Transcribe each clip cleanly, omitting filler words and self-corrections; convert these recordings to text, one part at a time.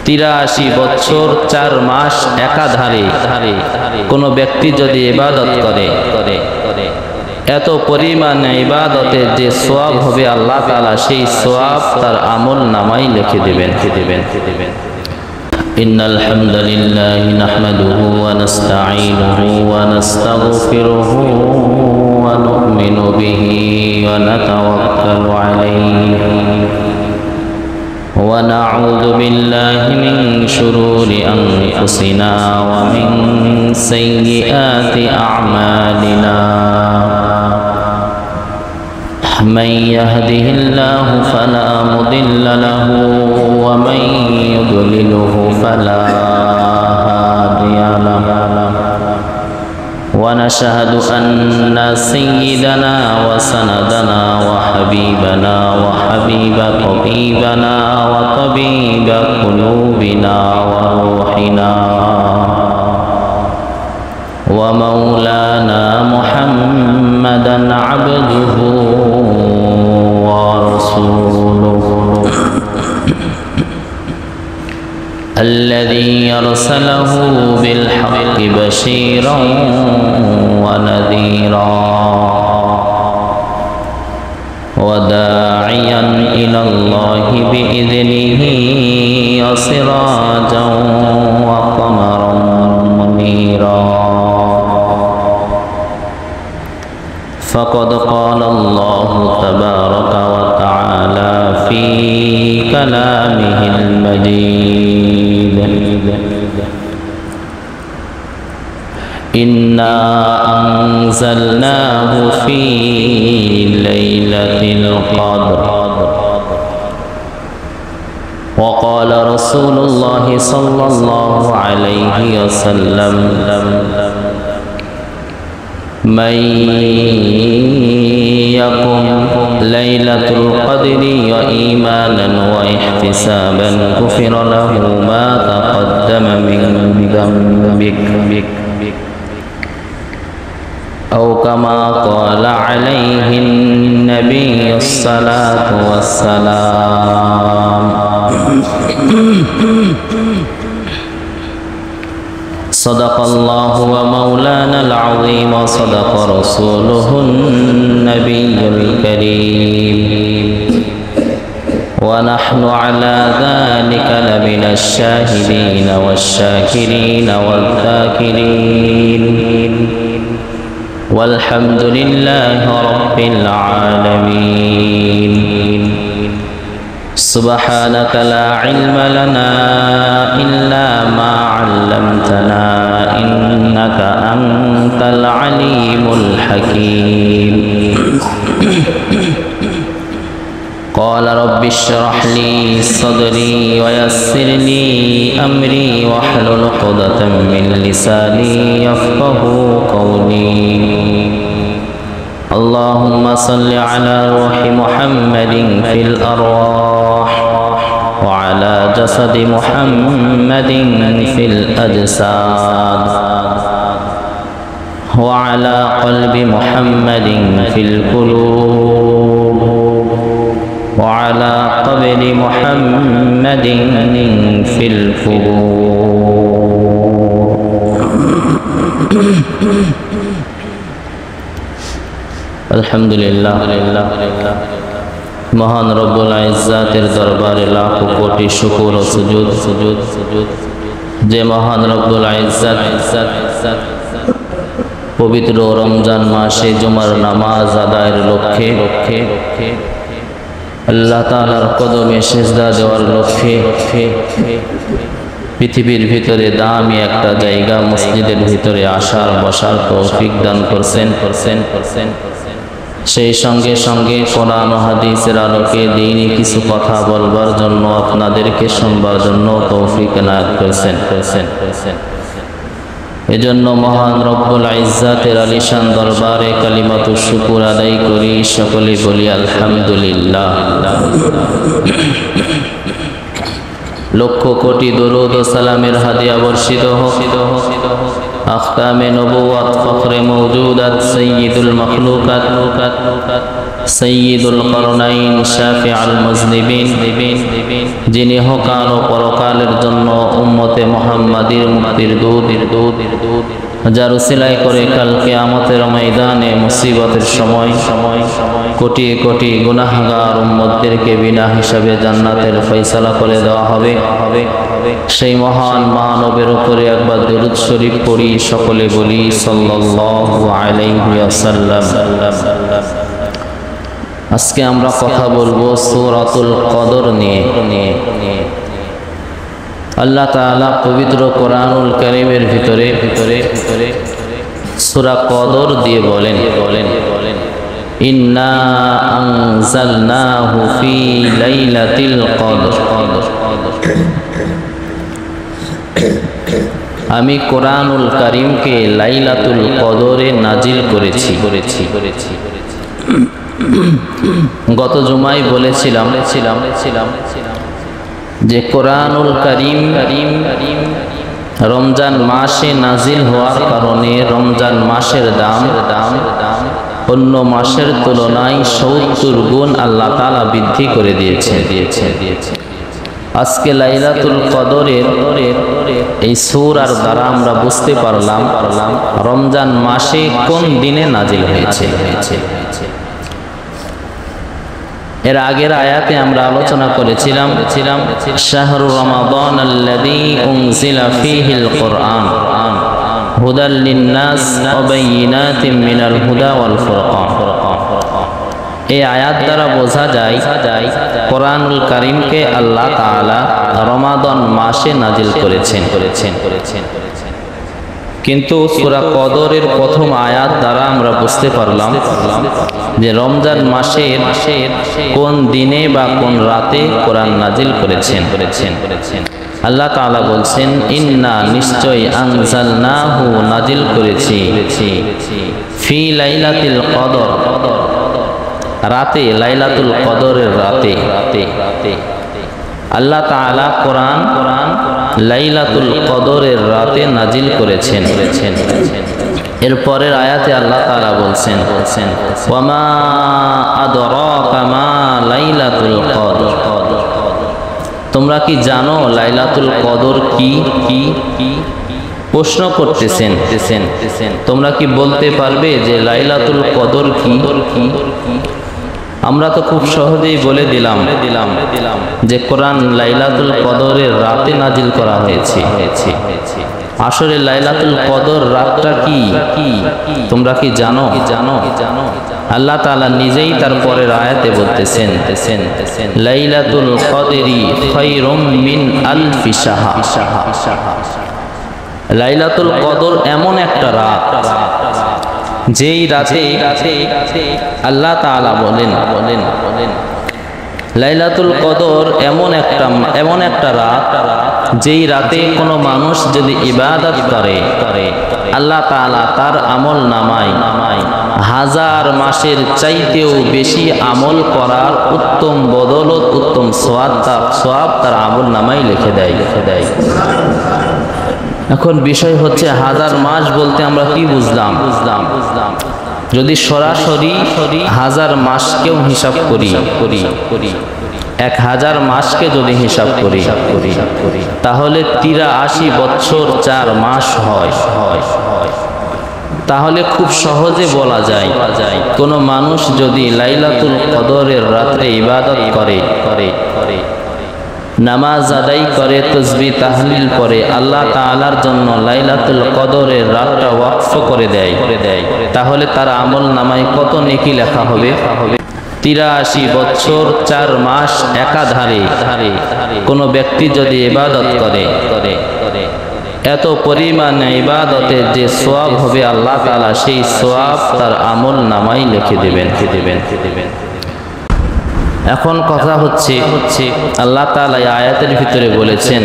83 বছর 4 মাস একাধারে কোনো ব্যক্তি যদি ইবাদত করে, এত পরিমাণ ইবাদতের যে সওয়াব হবে আল্লাহ তাআলা সেই সওয়াব তার আমল নামায় লিখে দিবেন। ইন্নাল হামদুলিল্লাহি নাহমাদুহু ওয়া নাস্তাঈনুহু ওয়া নাস্তাগফিরুহু ওয়া নু'মিনু বিহি ওয়া নাতাওয়াক্কালু আলাইহি ওয়া নাউযু বিল্লাহি মিন শুরুরি আনফুসিনা ওয়া মিন সাইয়্যাতি আ'মালিনা। من يهده الله فلا مضل له ومن يضلله فلا هادي له ونشهد أن سيدنا وسندنا وحبيبنا وحبيب طبيبنا وطبيب قلوبنا وروحنا ومولانا محمدا عبده ورسوله الذي أرسله بالحق بشيرا ونذيرا وداعيا إلى الله بإذنه وسراجا وقمرا منيرا. فقد قال الله تبارك وتعالى في كلامه المجيد: إنا أنزلناه في ليلة القدر. وقال رسول الله صلى الله عليه وسلم: من يقم ليلة القدر وإيمانا واحتسابا غفر له ما تقدم من ذنبه أو كما قال عليه النبي الصلاة والسلام. صدق الله ومولانا العظيم وصدق رسوله النبي الكريم ونحن على ذلك لمن الشاهدين والشاكرين والذاكرين والحمد لله رب العالمين. سبحانك لا علم لنا إلا ما علمتنا إنك أنت العليم الحكيم. قال رب اشرح لي صدري ويسر لي أمري واحلل عقدة من لساني يفقه قولي. اللهم صل على روح محمد في الأرواح وعلى جسد محمد في الأجساد وعلى قلب محمد في القلوب وعلى قبر محمد في القبور. আলহামদুলিল্লাহ, মহান রব্বুল ইজ্জাতের দরবারে লাখো কোটি শুকর ও সুজুদ যে মহান রব্বুল ইজ্জাত পবিত্র রমজান মাসে জুমার নামাজ আদায়ের লক্ষ্যে আল্লাহ তাআলার কদমে সিজদা দেওয়ার লক্ষ্যে পৃথিবীর ভিতরে দামি একটা জায়গা মসজিদের ভিতরে আসার বসার তৌফিক দান করছেন। সেই সঙ্গে সঙ্গে কোরআন ও হাদিসের আলোকে দ্বীনি কিছু কথা বলবার জন্য আপনাদেরকে শুনবার জন্য তৌফিক এনায়েত করেছেন। এজন্য মহান রব্বুল ইজ্জাতের আলিশান দরবারে কালিমাতুশ শুকর আদায় করি, সকলে বলি আলহামদুলিল্লাহ। লক্ষ কোটি দরুদ ও সালামের হাদিয়া বর্ষিত হোক আখতামে নবুওয়াত ফখরে মওজুদাত সাইয়্যিদুল মাখলুকাত সৈয়দুল করনাইন শাফিউল মুজনিবিন, যিনি হকাল ও পরকালের জন্য উম্মতে মুহাম্মাদির মুক্তির দূত, যার উসিলায় করে কাল কিয়ামতের ময়দানে মুসিবতের সময় কোটি কোটি গুনাহগার উম্মতদেরকে বিনা হিসাবে জান্নাতের ফয়সালা করে দেওয়া হবে। সেই মহান মানবের উপরে একবার দরুদ শরীফ পড়ি, সকলে বলি সাল্লাল্লাহু আলাইহি ওয়াসাল্লাম। আজকে আমরা কথা বলবো সূরাতুল কদর নিয়ে। আল্লাহ তাআলা পবিত্র কোরআনুল কারীমের ভিতরে সূরা কদর দিয়ে বলেন, ইন্না আনজালনাহু ফি লাইলাতিল কদর। আমি কোরআনুল কারীমকে লাইলাতুল কদরে নাজিল করেছি। গত জুমায় বলেছিলাম যে কোরআনুল কারীম রমজান মাসে নাজিল হওয়ার কারণে রমজান মাসের দাম অন্য মাসের তুলনায় ৭০ গুণ আল্লাহ তাআলা বৃদ্ধি করে দিয়েছে। আজকে লাইলাতুল কদরের এই সূরার দ্বারা আমরা বুঝতে পারলাম রমজান মাসে কোন দিনে নাজিল হয়েছে। এর আগের আয়াতে আমরা আলোচনা করেছিলাম শাহরু রমাদান আল্লাযী উনজিলা ফীহিল কুরআন হুদাল লিন-নাস ওয়া বায়িনাতিন মিনাল হুদা ওয়াল ফুরকান। এই আয়াত দ্বারা বোঝা যায় কোরআনুল কারীমকে আল্লাহ তাআলা রমাদান মাসে নাজিল করেছেন। কিন্তু সূরা কদরের প্রথম আয়াত দ্বারা আমরা বুঝতে পারলাম যে রমজান মাসের কোন দিনে বা কোন রাতে কোরআন নাজিল করেছেন। আল্লাহ তাআলা বলছেন, ইন্না নিশ্চয় আনজালনাহু নাজিল করেছি ফি লাইলাতিল কদর, রাতে, লাইলাতুল কদরের রাতে। আল্লাহ তাআলা কোরআন লাইলাতুল কদরের রাতে নাজিল করেছেন। এর পরের আয়াতে আল্লাহ তাআলা বলছেন, ওয়ামা আদরাকা মা লাইলাতুল কদর। তোমরা কি জানো লাইলাতুল কদর কি? প্রশ্ন করতেছেন, তোমরা কি বলতে পারবে যে লাইলাতুল কদর কি? আমরা তো খুব সহজেই বলে দিলাম যে কোরআন লাইলাতুল কদরের রাতে নাজিল করা হয়েছে। আসলে লাইলাতুল কদর রাতটা কি তোমরা কি জানো? আল্লাহ তাআলা নিজেই তার পরের আয়াতে বলতেছেন, লাইলাতুল কদরি খায়রুম মিন আলফি শাহর। লাইলাতুল কদর এমন একটা রাত যেই রাতে আল্লাহ তাআলা বলেন লাইলাতুল কদর এমন একটা রাত যেই রাতে কোনো মানুষ যদি ইবাদত করে আল্লাহ তাআলা তার আমল নামায় 1000 মাসের চাইতেও বেশি আমল করার উত্তম বদলত, উত্তম সওয়াব তার আমল নামায় লিখে দেয়। এখন বিষয় হচ্ছে 1000 মাস বলতে আমরা কি বুঝলাম? যদি সরাসরি 1000 মাসকেও হিসাব করি, 1000 মাসকে যদি হিসাব করি তাহলে 83 বছর 4 মাস হয়। তাহলে খুব সহজে বলা যায় কোন মানুষ যদি লাইলাতুল কদরের রাতে ইবাদত করে, নামাজ আদায় করে, তাসবিহ তাহলিল পড়ে, আল্লাহ তাআলার জন্য লাইলাতুল কদরের রাতটা ওয়াকফ করে দেয়, তাহলে তার আমল নামায় কত নেকি লেখা হবে? 83 বছর 4 মাস একাধারে কোনো ব্যক্তি যদি ইবাদত করে, এত পরিমাণে ইবাদতের যে সওয়াব হবে আল্লাহ তাআলা সেই সওয়াব তার আমল নামায় লিখে দেবেন। এখন কথা হচ্ছে আল্লাহ তাআলা এই আয়াতের ভিতরে বলেছেন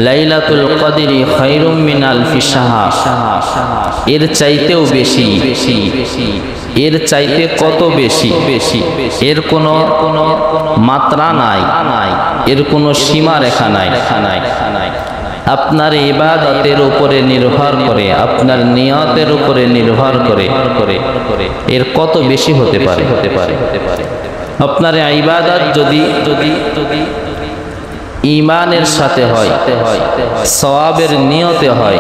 লাইলাতুল কদরি খায়রুম মিন আলফি শাহর। এর চাইতেও বেশি, এর চাইতে কত বেশি? এর কোনো মাত্রা নাই, এর কোনো সীমা রেখা নাই। আপনার ইবাদতের উপরে নির্ভর করে, আপনার নিয়তের উপরে নির্ভর করে এর কত বেশি হতে পারে। আপনার ইবাদত যদি ঈমানের সাথে হয়, সওয়াবের নিয়তে হয়,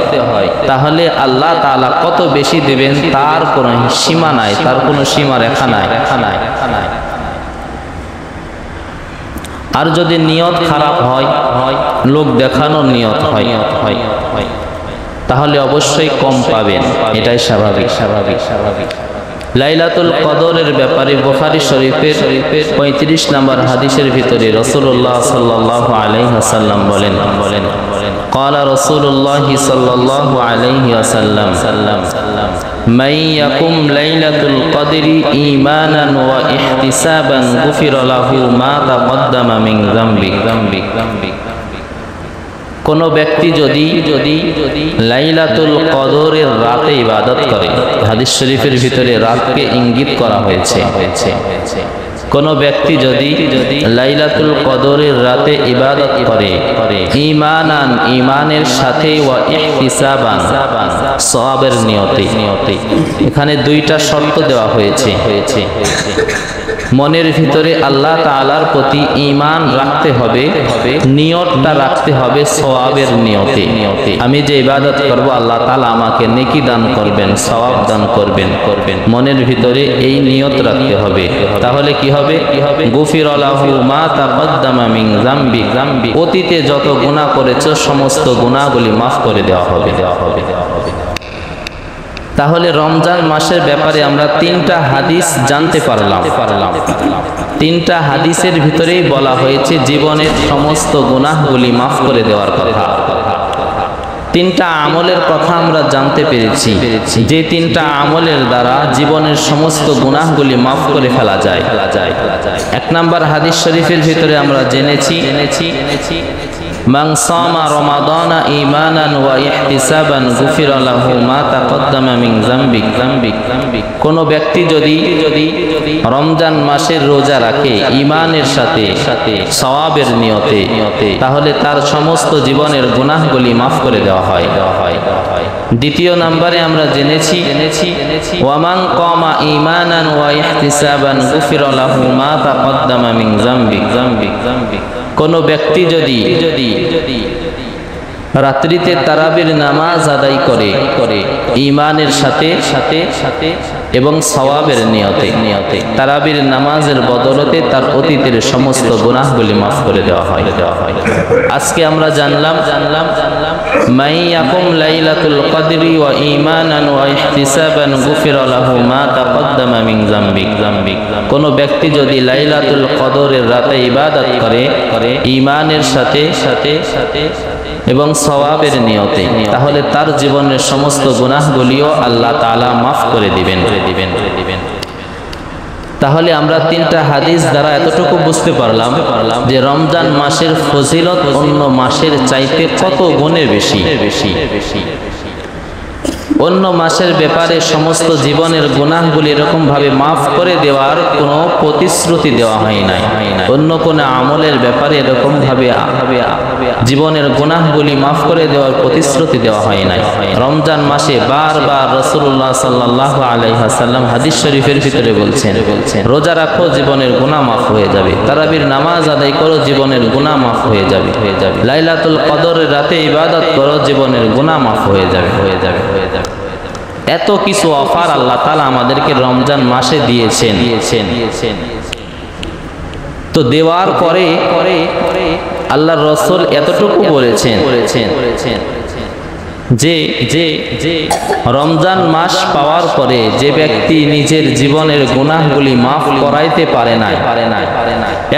তাহলে আল্লাহ তাআলা কত বেশি দেবেন তার কোনো সীমা নাই, তার কোনো সীমা রেখা নাই। আর যদি নিয়ত খারাপ হয়, লোক দেখানোর নিয়ত হয়, তাহলে অবশ্যই কম পাবেন, এটাই স্বাভাবিক। লাইলাতুল কদরের ব্যাপারে বুখারী শরীফের 35 নম্বর হাদিসের ভিতরে রাসূলুল্লাহ সাল্লাল্লাহু আলাইহি ওয়াসাল্লাম বলেন قال رسول الله صلى الله عليه وسلم من يقم ليلة القدر إيمانا واحتسابا غفر له ما تقدم من ذنبه। কোন ব্যক্তি যদি লাইলাতুল কদরের রাতে ইবাদত করে, হাদিস শরীফের ভিতরে রাতকে ইঙ্গিত করা হয়েছে, কোন ব্যক্তি যদি লাইলাতুল কদরের রাতে ইবাদত করে ঈমানান, ঈমানের সাথে, ওয়া ইহতিসাবান, সওয়াবের নিয়তে। এখানে দুইটা শর্ত দেওয়া হয়েছে। মনের ভিতরে আল্লাহ তাআলার প্রতি ঈমান রাখতে হবে, নিয়তটা রাখতে হবে সওয়াবের নিয়তে। আমি যে ইবাদত করব আল্লাহ তাআলা আমাকে নেকি দান করবেন, সওয়াব দান করবেন। মনের ভিতরে এই নিয়ত রাখতে হবে। তাহলে কি হবে? গুফির লাহু মা তাকদ্দামা মিন যামবি, অতীতে যত গুনাহ করেছো সমস্ত গুনাহগুলি মাফ করে দেওয়া হবে। তাহলে রমজান মাসের ব্যাপারে আমরা 3টা হাদিস জানতে পারলাম। 3টা হাদিসের ভিতরেই বলা হয়েছে জীবনের সমস্ত গুনাহগুলি মাফ করে দেওয়ার কথা। 3টা আমলের কথা আমরা জানতে পেরেছি, যে 3টা আমলের দ্বারা জীবনের সমস্ত গুনাহগুলি মাফ করে ফেলা যায়। 1 নম্বর হাদিস শরীফের ভিতরে আমরা জেনেছি মান সামা রমাদানা ঈমানান ওয়া ইহতিসাবান গুফিরা লাহু মা তাকদ্দামা মিন যামবি। কোন ব্যক্তি যদি রমজান মাসের রোজা রাখে ঈমানের সাথে, সওয়াবের নিয়তে, তাহলে তার সমস্ত জীবনের গুনাহগুলি মাফ করে দেওয়া হয়। 2 নম্বরে আমরা জেনেছি ওয়া মান কামা ঈমানান ওয়া ইহতিসাবান গুফিরা লাহু মা তাকদ্দামা মিন যামবি। কোন ব্যক্তি যদি রাত্রিতে তারাবির নামাজ আদায় করে ঈমানের সাথে এবং সওয়াবের নিয়তে, তারাবির নামাজের বদলতে তার অতীতের সমস্ত গুনাহগুলি মাফ করে দেওয়া হয়। আজকে আমরা জানলাম মাই ইয়াকুম লাইলাতুল কদরি ওয়া ঈমানান ওয়া ইহতিসাবান গুফিরা লাহু মা তাকদ্দামা মিন যামবি। কোন ব্যক্তি যদি লাইলাতুল কদরের রাতে ইবাদত করে ঈমানের সাথে এবং সওয়াবের নিয়তে, তাহলে তার জীবনের সমস্ত গুনাহগুলিও আল্লাহ তাআলা মাফ করে দিবেন। তাহলে আমরা 3টা হাদিস দ্বারা এতটুকু বুঝতে পারলাম যে রমজান মাসের ফজিলত অন্য মাসের চাইতে কত গুণে বেশি। অন্য মাসের ব্যাপারে সমস্ত জীবনের গুনাহগুলি এরকম ভাবে মাফ করে দেওয়ার কোনো প্রতিশ্রুতি দেওয়া হয় নাই। অন্য কোনো আমলের ব্যাপারে এরকম ভাবে জীবনের গুনাহগুলি মাফ করে দেওয়ার প্রতিশ্রুতি দেওয়া হয় নাই। রমজান মাসে বারবার রাসূলুল্লাহ সাল্লাল্লাহু আলাইহি ওয়াসাল্লাম হাদিস শরীফের ভিতরে বলছেন রোজা রাখো জীবনের গুনাহ মাফ হয়ে যাবে, তারাবির নামাজ আদায় করো জীবনের গুনাহ মাফ হয়ে যাবে, লাইলাতুল কদরের রাতে ইবাদত করো জীবনের গুনাহ মাফ হয়ে যাবে। এত কিছু অফার আল্লাহ তাআলা আমাদেরকে রমজান মাসে দিয়েছেন। তো দেওয়ার পরে আল্লাহর রাসূল এতটুকু বলেছেন যে রমজান মাস পাওয়ার পরে যে ব্যক্তি নিজের জীবনের গুনাহগুলি মাফ করাইতে পারে না,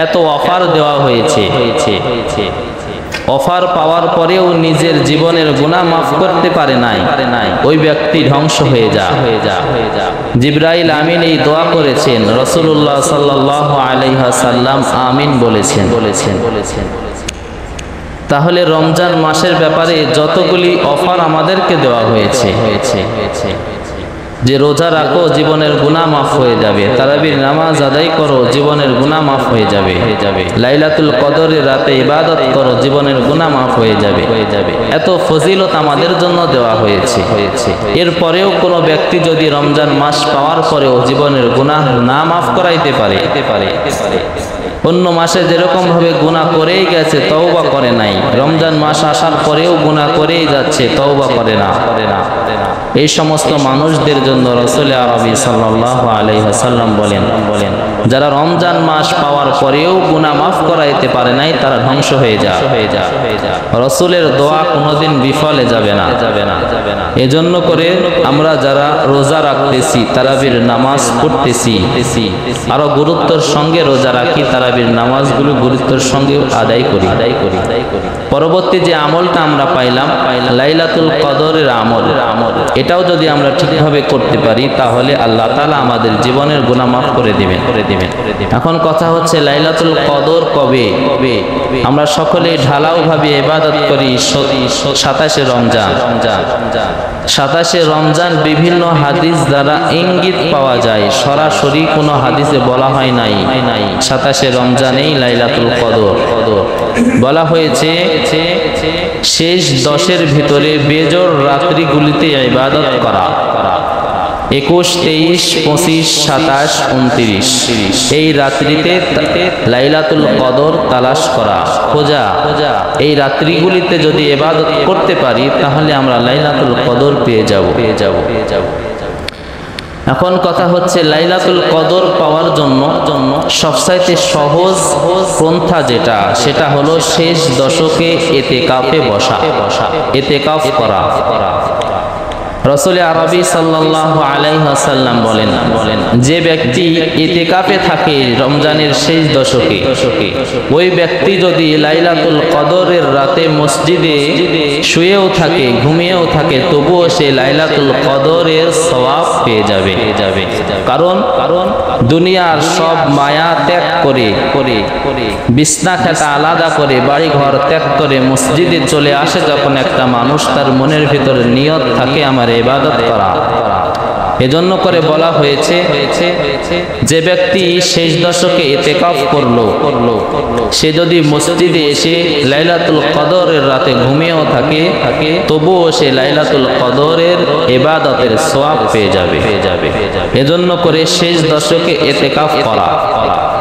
এত অফার দেওয়া হয়েছে, অফার পাওয়ার পরেও নিজের জীবনের গুনাহ মাফ করতে পারে নাই, ওই ব্যক্তি ধ্বংস হয়ে যা। জিবরাইল আমিন এই দোয়া করেছেন, রাসূলুল্লাহ সাল্লাল্লাহু আলাইহি ওয়াসাল্লাম আমিন বলেছেন। তাহলে রমজান মাসের ব্যাপারে যতগুলি অফার আমাদেরকে দেওয়া হয়েছে, যে রোজা রাখো জীবনের গুনাহ মাফ হয়ে যাবে, তারাবির নামাজ আদায় করো জীবনের গুনাহ মাফ হয়ে যাবে, লাইলাতুল কদরের রাতে ইবাদত করো জীবনের গুনাহ মাফ হয়ে যাবে। এত ফজিলত আমাদের জন্য দেওয়া হয়েছে। এরপরেও কোনো ব্যক্তি যদি রমজান মাস পাওয়ার পরেও জীবনের গুনাহ না মাফ করাইতে পারে, অন্য মাসে যেরকম ভাবে গুনাহ করেই গেছে তওবা করে নাই, রমজান মাস আসার পরেও গুনাহ করেই যাচ্ছে, তওবা করে না, এই সমস্ত মানুষদের জন্য রাসূল আরবি সাল্লাল্লাহু আলাইহি ওয়াসাল্লাম বলেন, যারা রমজান মাস পাওয়ার পরেও গুনাহ মাফ করাইতে পারে নাই তারা ধ্বংস হয়ে যা। রাসূলের দোয়া কোনোদিন বিফলে যাবে না। এজন্য করে আমরা যারা রোজা রাখতেছি, তারাবির নামাজ পড়তেছি, আরো গুরুত্বের সঙ্গে রোজা রাখি, তারাবির নামাজগুলো গুরুত্বের সঙ্গে আদায় করি। পরবর্তী যে আমলটা আমরা পাইলাম লাইলাতুল কদরের আমল, এটাও যদি আমরা ঠিকভাবে করতে পারি তাহলে আল্লাহ তাআলা আমাদের জীবনের গুনাহ মাফ করে দিবেন। এখন কথা হচ্ছে লাইলাতুল কদর কবে? আমরা সকলে ঢালাও ভাবে ইবাদত করি 27শে রমজান। 27শে রমজান বিভিন্ন হাদিস দ্বারা ইঙ্গিত পাওয়া যায়, সরাসরি কোনো হাদিসে বলা হয় নাই 27শে রমজানেই লাইলাতুল কদর। বলা হয়েছে শেষ 10-এর ভিতরে বেজোড় রাত্রিগুলিতে ইবাদত করা, 21, 23, 25, 27, 29 এই রাত্রিতে লাইলাতুল কদর তালাশ করা, খোঁজা। এই রাত্রিগুলিতে যদি ইবাদত করতে পারি তাহলে আমরা লাইলাতুল কদর পেয়ে যাব। এখন কথা হচ্ছে লাইলাতুল কদর পাওয়ার জন্য সবচাইতে সহজ পন্থা যেটা, সেটা হলো শেষ দশকে ইতিকাফে বসা, ইতিকাফ করা। রাসূল আরবি সাল্লাল্লাহু আলাইহি ওয়াসাল্লাম বলেন, যে ব্যক্তি ইতিকাফে থাকে রমজানের শেষ দশকে, ওই ব্যক্তি যদি লাইলাতুল কদরের রাতে মসজিদে শুয়েও থাকে, ঘুমিয়েও থাকে, তবুও সে লাইলাতুল কদরের সওয়াব পেয়ে যাবে। কারণ দুনিয়ার সব মায়া ত্যাগ করে, বিছনা খাটা আলাদা করে, বাড়ি ঘর ত্যাগ করে মসজিদে চলে আসে যখন একটা মানুষ, তার মনের ভিতরে নিয়ত থাকে আমার ইবাদত করা। এজন্য করে বলা হয়েছে যে ব্যক্তি শেষ দশকে ইতিকাফ করলো, সে যদি মসজিদে এসে লাইলাতুল কদরের রাতে ঘুমিয়েও থাকে, তবুও সে লাইলাতুল কদরের ইবাদতের সওয়াব পেয়ে যাবে। এজন্য করে শেষ দশকে ইতিকাফ করা,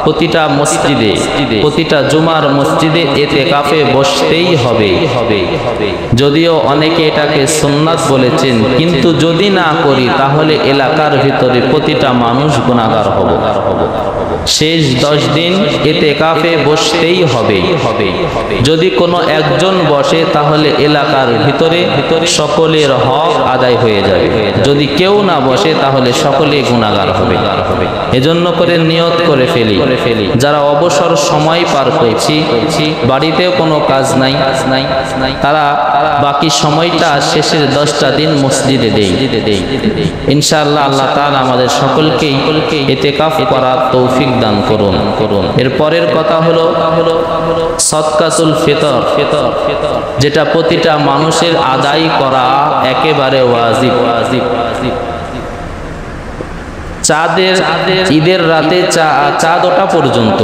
প্রতিটা মসজিদে, প্রতিটা জুমার মসজিদে ইতিকাফে বসতেই হবে। যদিও অনেকে এটাকে সুন্নাত বলেছেন, কিন্তু যদি না করি তাহলে এলাকার ভিতরে প্রতিটা মানুষ গুনাহগার হব। শেষ 10 দিন ইতিকাফে বসতেই হবে। যদি কোনো একজন বসে তাহলে এলাকার ভিতরে সকলের হক আদায় হয়ে যাবে। যদি কেউ না বসে তাহলে সকলে গুনাহগার হবে। এজন্য করে নিয়ত করে ফেলি, যারা অবসর সময় পার করছি, বাড়িতেও কোনো কাজ নাই, তারা বাকি সময়টা শেষের 10টা দিন মসজিদে দেই। ইনশাআল্লাহ আল্লাহ তাআলা আমাদের সকলকেই ইতিকাফ করার তৌফিক দান করুন। এর পরের কথা হলো সদকাতুল ফিতর, যেটা প্রতিটা মানুষের আদায় করা একেবারে ওয়াজিব। ঈদের রাতে চাঁদ ওঠা পর্যন্ত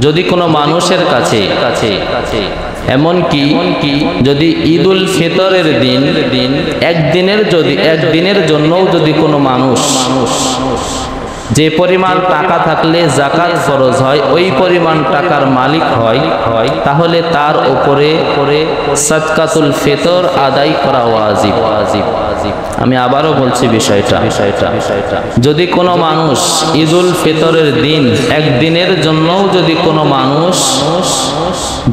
যদি কোনো মানুষের কাছে এমনকি যদি ঈদুল ফিতরের দিন একদিনের জন্যও যদি কোনো মানুষ যে পরিমাণ টাকা থাকলে যাকাত ফরজ হয় ওই পরিমাণ টাকার মালিক হয়, তাহলে তার উপরে সাদকাতুল ফিতর আদায় করা ওয়াজিব। আমি আবারও বলছি বিষয়টা, যদি কোনো মানুষ ঈদুল ফিতরের দিন একদিনের জন্যও যদি কোনো মানুষ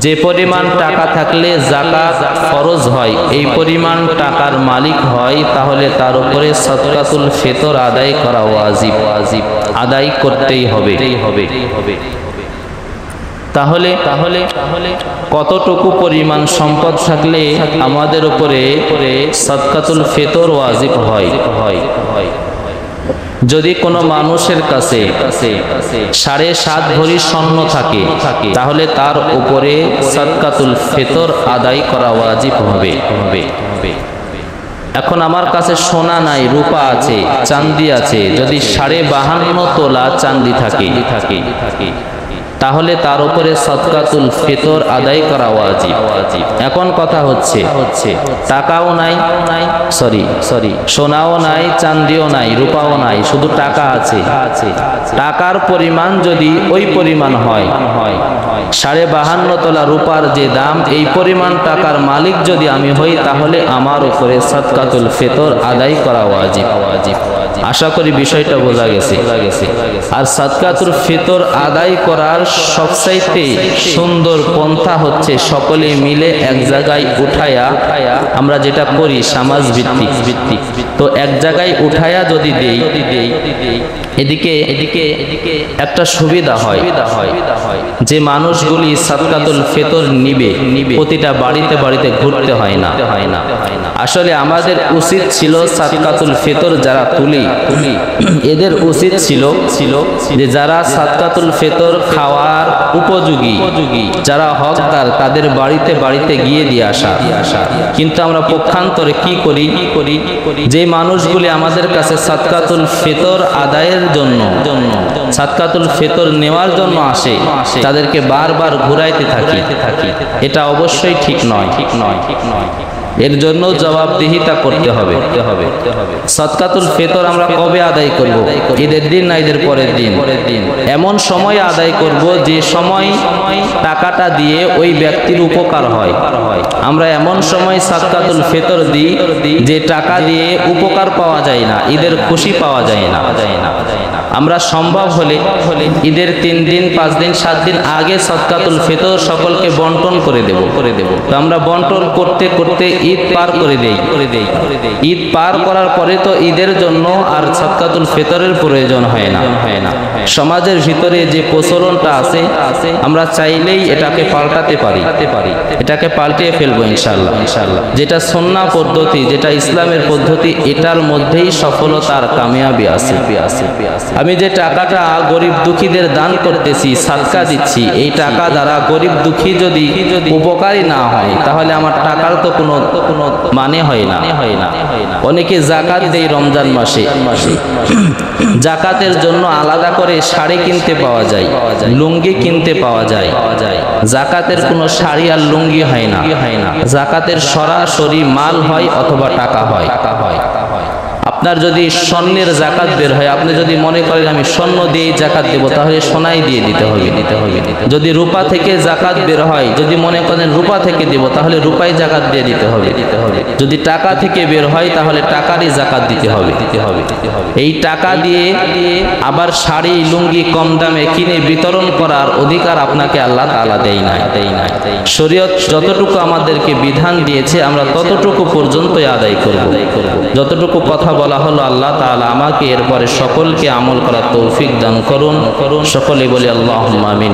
যে পরিমাণ টাকা থাকলে যাকাত ফরজ হয় এই পরিমাণ টাকার মালিক হয়, তাহলে তার উপরে সাদকাতুল ফিতর আদায় করা ওয়াজিব, আদায় করতেই হবে। তাহলে কতটুকু পরিমাণ সম্পদ থাকলে আমাদের উপরে সাদকাতুল ফিতর ওয়াজিব হয়? যদি কোনো মানুষের কাছে 7.5 ভরি স্বর্ণ থাকে তাহলে তার উপরে সাদকাতুল ফিতর আদায় করা ওয়াজিব হবে। এখন আমার কাছে সোনা নাই, রূপা আছে, চাঁদি আছে, যদি 52.5 তোলা চাঁদি থাকে তাহলে তার উপরে সদকাতুল ফিতর আদায় করা ওয়াজিব। এখন কথা হচ্ছে টাকাও নাই, সোনাও নাই, চাঁদিও নাই, রূপাও নাই, শুধু টাকা আছে। টাকার পরিমাণ যদি ওই পরিমাণ হয়, 52.5 তোলা রূপার যে দাম, এই পরিমাণ টাকার মালিক যদি আমি হই, তাহলে আমার উপরে সদকাতুল ফিতর আদায় করা ওয়াজিব। আশা করি বিষয়টা বোঝা গেছে। আর সদকাতুল ফিতর আদায় করার সবচাইতে সুন্দর পন্থা হচ্ছে সকলে মিলে এক জায়গায় উঠায়া, আমরা যেটা করি সমাজ ভিত্তিক, তো এক জায়গায় উঠায়া যদি দেই, এদিকে একটা সুবিধা হয় যে মানুষগুলি সদকাতুল ফিতর নিবে, প্রতিটা বাড়িতে বাড়িতে ঘুরতে হয় না। আসলে আমাদের উচিত ছিল সদকাতুল ফিতর যারা তুলি এদের উচিত ছিল যে যারা সদকাতুল ফিতর খাওয়ার উপযোগী, যারা হকদার, তাদের বাড়িতে বাড়িতে গিয়ে দিয়ে আসা। কিন্তু আমরা পক্ষান্তরে কি করি, যে মানুষগুলি আমাদের কাছে সদকাতুল ফিতর আদায়ের জন্য, সদকাতুল ফিতর নেওয়ার জন্য আসে, তাদেরকে বারবার ঘুরাইতে থাকি। এটা অবশ্যই ঠিক নয়। এর জন্য জবাবদিহিতা করতে হবে। সদকাতুল ফিতর আমরা কবে আদায় করব? ঈদের দিন না ঈদের পরের দিন? এমন সময় আদায় করব যে সময় টাকাটা দিয়ে ওই ব্যক্তির উপকার হয়। আমরা এমন সময় সদকাতুল ফিতর দিই যে টাকা দিয়ে উপকার পাওয়া যায় না, ঈদের খুশি পাওয়া যায় না। আমরা সম্ভব হলে ঈদের 3 দিন 5 দিন 7 দিন আগে সদকাতুল ফিতর সকলকে বন্টন করে দেব। তো আমরা বন্টন করতে করতে ঈদ পার করে দেই। ঈদ পার করার পরে তো ঈদের জন্য আর সদকাতুল ফিতরের প্রয়োজন হয় না। সমাজের ভিতরে যে প্রচলনটা আছে, আমরা চাইলেই এটাকে পাল্টাতে পারি, এটাকে পাল্টিয়ে ফেলবো ইনশাআল্লাহ। যেটা সুন্নাহ পদ্ধতি, যেটা ইসলামের পদ্ধতি, এটার মধ্যেই সফলতার কামিয়াবি আছে। আমি যে টাকাটা গরিব দুঃখীদের দান করতেছি, সাদকা দিচ্ছি, এই টাকা দ্বারা গরিব দুঃখী যদি উপকারী না হয়, তাহলে আমার টাকার তো কোনো মানে হয় না। অনেকে যাকাত দেয় রমজান মাসে, যাকাতের জন্য আলাদা করে শাড়ি কিনতে পাওয়া যায়, লুঙ্গি কিনতে পাওয়া যায়। যাকাতের কোনো শাড়ি আর লুঙ্গি হয় না, যাকাতের সরাসরি মাল হয় অথবা টাকা হয়। আপনার যদি স্বর্ণের যাকাত বের হয়, আপনি যদি মনে করেন আমি স্বর্ণ দিয়ে যাকাত দেব, তাহলে সোনাই দিয়ে দিতে হবে। যদি রূপা থেকে যাকাত বের হয়, যদি মনে করেন রূপা থেকে দেব, তাহলে রূপাই যাকাত দিয়ে দিতে হবে। যদি টাকা থেকে বের হয়, তাহলে টাকারই যাকাত দিতে হবে। এই টাকা দিয়ে আবার শাড়ি লুঙ্গি কম দামে কিনে বিতরণ করার অধিকার আপনাকে আল্লাহ তাআলা দেয় না। শরীয়ত যতটুকু আমাদেরকে বিধান দিয়েছে, আমরা ততটুকু পর্যন্তই আদায় করব। যতটুকু কথা বলা হলো, আল্লাহ তাআলা আমাকে এরপরে সকলকে আমল করার তৌফিক দান করুন। সকলে বলি আল্লাহুম্মা আমিন।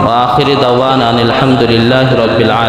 ওয়া আখিরি দাওয়ানা আলহামদুলিল্লাহি রাব্বিল আলামিন।